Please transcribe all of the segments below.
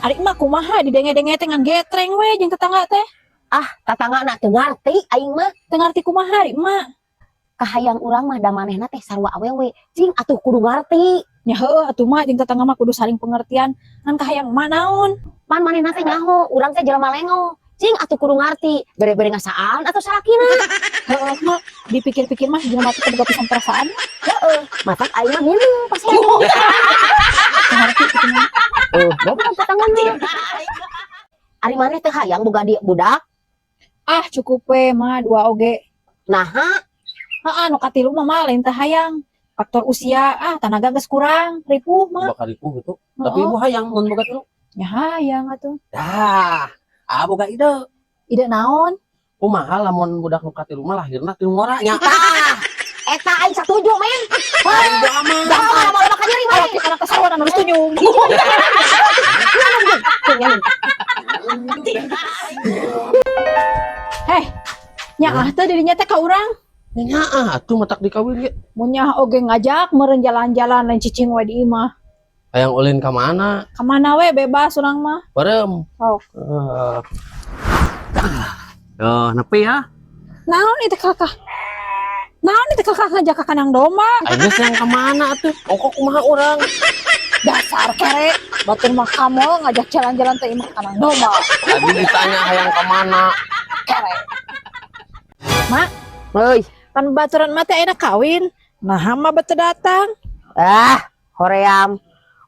Ari mah kumaha didenge-denge teh ngan getreng we jeung tetangga teh. Ah, tatangga nak teu ngarti aing mah. Teu ngarti kumaha ari mah. Kahayang urang mah da manehna teh sarua awewe. Cing atuh kudu ngarti. Nya heueuh atuh mah jeung tetangga mah kudu saling pengertian. Ngan kahayang mah naon? Pan manehna teh nyaho, urang teh jelema lengo. Cing atuh kudu ngarti. Bere-bere ngasaan atuh salakina. Heueuh mah dipikir-pikir mah jelema teh boga pisan perasaan. Heeh, matak aing mah gini pas lengo. Ngarti kitu mah. Goblok tetangga mah. Ari maneh teh hayang boga di budak. Ah cukup we mah dua oge. Naha? Heeh nu katilu mah lain teh hayang. Faktor usia tenaga geus kurang, ripuh mah. Bakal ripuh gitu. Tapi ibu hayang mun boga tilu. Nya hayang atuh. Dah, boga ide. Ide naon? Kumaha lamun budak nu katilu mah lahirna ti ngora nya. Eta aing satuju men. Ide aman. Dah mau makanya ri Ayo kita anak kesawan anu setuju. Heh, nya teh dirinya teh ka urang. Nya atuh matak dikawin ge. Mun nya oge ngajak meureun jalan-jalan lain cicing we di imah. Hayang ulin ka mana? Ka mana we bebas urang mah. Barem. Sok. Nepi ya. Naon itu kakak? Naon itu kakak ngajak ka kandang domba? Aing geus yang ka mana atuh? Ongkok kumaha urang? Dasar kere, batur mah kamu ngajak jalan-jalan teh imah ka kandang domba. Tadi ditanya hayang ka mana? Kere. Mak, Euy, pan baturan mah teh enak kawin. Nah, mah beuteul datang. hoream.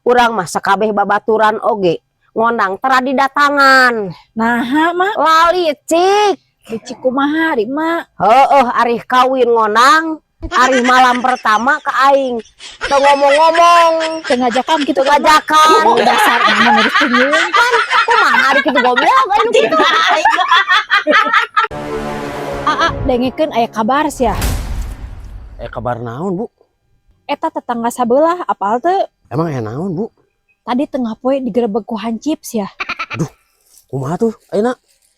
Urang mah sakabeh babaturan oge. Ngondang tara didatangan. Nah, mah Lali cik. di kumaha ari mah. Heueuh arih kawin ngondang. Arih malam pertama ka aing. Teu ngomong-ngomong, Teu ngajakan kitu teu ngajakan. dasar mah ngurus tunjun. Kumaha ari kitu goblok anu kitu. Dengekeun aya kabar sia. Kabar naon, Bu? Eta tetangga sabelah apal teu? Emang naon, Bu? Tadi tengah poe digerebek ku hancip sia. Kumaha tuh? Ayeuna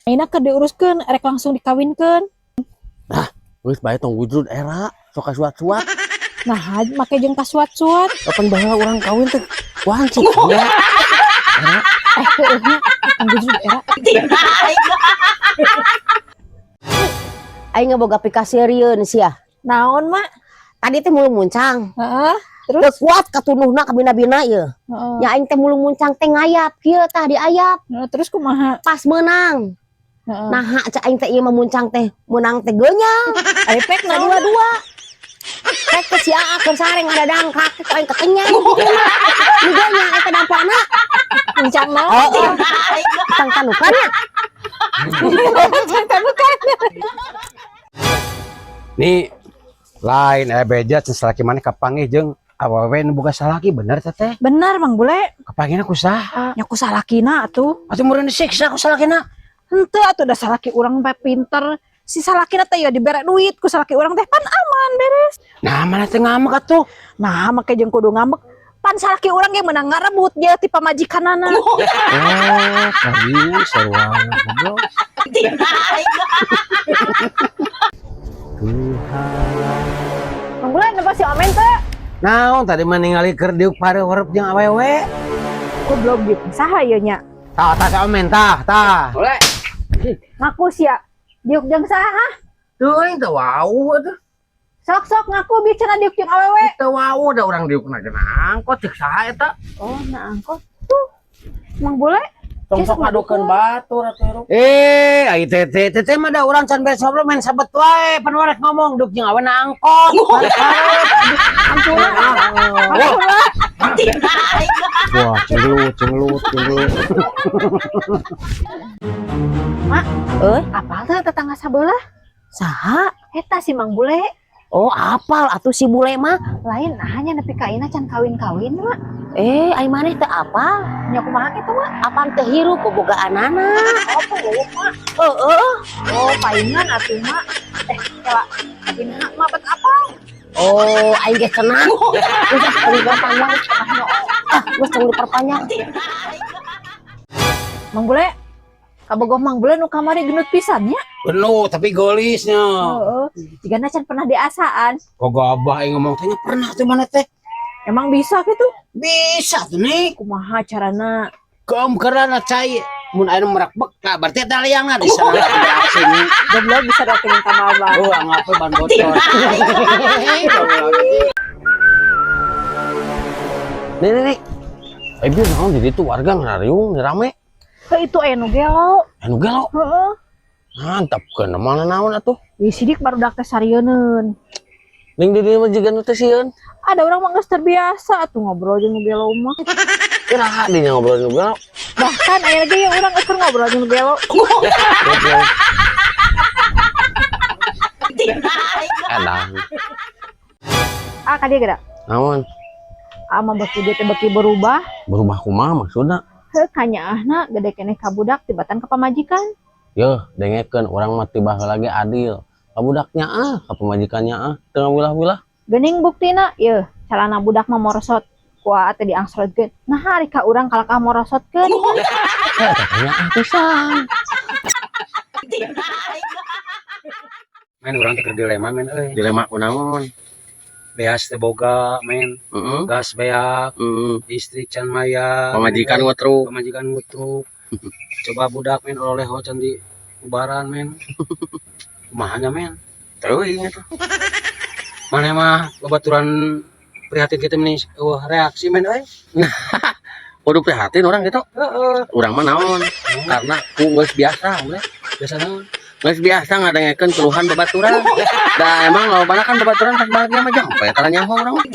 Ayeuna keur diuruskeun rek langsung dikawinkeun. geus bae tong wujud era sok kasuat-suat. Nah, make jeung kasuat-suat. Kapan baheula urang kawin teh? Wancik ya. Heueuh nya wujud era. Aing ngeboga pikasirieun sia. Naon mak? Tadi teh mulung muncang. Heeh. Teu kuat katunuhna ka bina-bina ieu. Heeh. Nya aing teh mulung muncang teh ngayap kieu tah diayap. Terus kumaha? Pas menang. Heeh. Nah, cak aing teh ieu mah muncang teh menang teh genyang. Efek naon? Dua-dua. Rek teh sia keur sareng ngadadang kaki ku aing kekenyang. Ieu genyang eta dampana. Muncang naon? Tang tanukannya. Nih lain beja salaki maneh kapanggih jeung awewe nu boga salaki bener teh. Bener Mang Bule. Kapanggihna ku saha? Nya ku salakina atuh. Atuh meureun disiksa ku salakina. Henteu atuh da salaki urang teh pinter. Si salakina teh ya dibere duit ku salaki urang teh pan aman beres. Nah, mana teh ngambek atuh. Nah, make jeung kudu ngambek. Pan salaki urang ge meunang ngarebut dia ti pamajikanana. Oh, kali sarua goblok. Mang Bule nepa si Omen teh? Naon tadi mah ningali keur diuk pareueup jeung awewe. Goblok gitu. Saha ieu nya? Tah tah omen tah. Boleh. Ngaku sia. Diuk jeung saha? Tuh aing teh wau atuh. Sok-sok ngaku bicara diuk jeung awewe. Teu wau da urang diukna geuna angkot ceuk saha eta. Oh, nah angkot tuh. Mang Bule. Tong sok ngadukeun batur atuh. Ai tete mah da urang can beres ngobrol main sabet wae pan warek ngomong duk jeung aweuna angkot. Wah, cenglut. Mak, apal teh tetangga sabelah? Saha? Eta si Mang Bule. Oh, apal atuh si bule mah. Lain hanya nepi ka ayeuna can kawin-kawin mak. Ai maneh teh apal. Nya kumaha kitu mak? Apaan teh hirup bobogaanana. Oh, peueuh mak. Oh, paingan atuh mak. Kela kawin mak bet apal? Oh, aing geus cenah. Usah tong diperpanjang. Geus tong diperpanjang. Mang Bule. Kabogoh Mang Bule nu kamari gendut pisan nya. Penuh tapi golisnya. Heeh. Jigana can pernah diasaan. Kok abah yang ngomong tanya pernah tuh mana teh? Emang bisa gitu? Bisa tuh nih. Kumaha carana? Keum karena cai mun aya nu merak beka berarti eta liangna di sana sini. Goblok bisa datengin ka mama. Oh, ngapa ban bocor. Nih. Biar naon di ditu warga ngariung rame. Ke itu aya nu gelo. Anu gelo. Heeh. Mantap kan mana naon atuh. Ih sidik barudak teh sarieun. Ning di dieu mah jiga nu teh sieun. Ada orang mah geus terbiasa atuh ngobrol jeung nu gelo mah. Kiraha dinya ngobrol nu gelo. Bahkan aya lagi yang orang keur ngobrol jeung nu gelo. Edan. Ah ka dia geura. Naon? Ama beki dia teh beki berubah. Berubah kumaha maksudna? Heuh kanyaahna gede keneh ka budak tibatan ka pamajikan. Yeuh, dengekeun urang mah tibah lagi adil. Ka budaknya ka pamajikannya teu wilah-wilah. Geuning buktina yeuh calana budak mah morosot. Kuat teh diangsolkeun. Nah hari ka urang kalakah morosotkeun. Tanya pisan. Men urang teh keur dilema men euy. Dilema kunaon? Beas teh boga men. Heeh. Gas beak, istri can maya. Pamajikan ngutruk. Pamajikan ngutruk. Coba budak men oleh hocan di ubaran men. Kumahanya men. Teuing atuh. Mana mah babaturan prihatin kita ini reaksi men euy. Kudu prihatin orang gitu. Heeh. Urang mah naon? Karena ku geus biasa we. Biasana Geus biasa ngadengekeun keluhan babaturan. Da emang lobana kan babaturan pas bahagia mah jampe tara nyaho urang mah.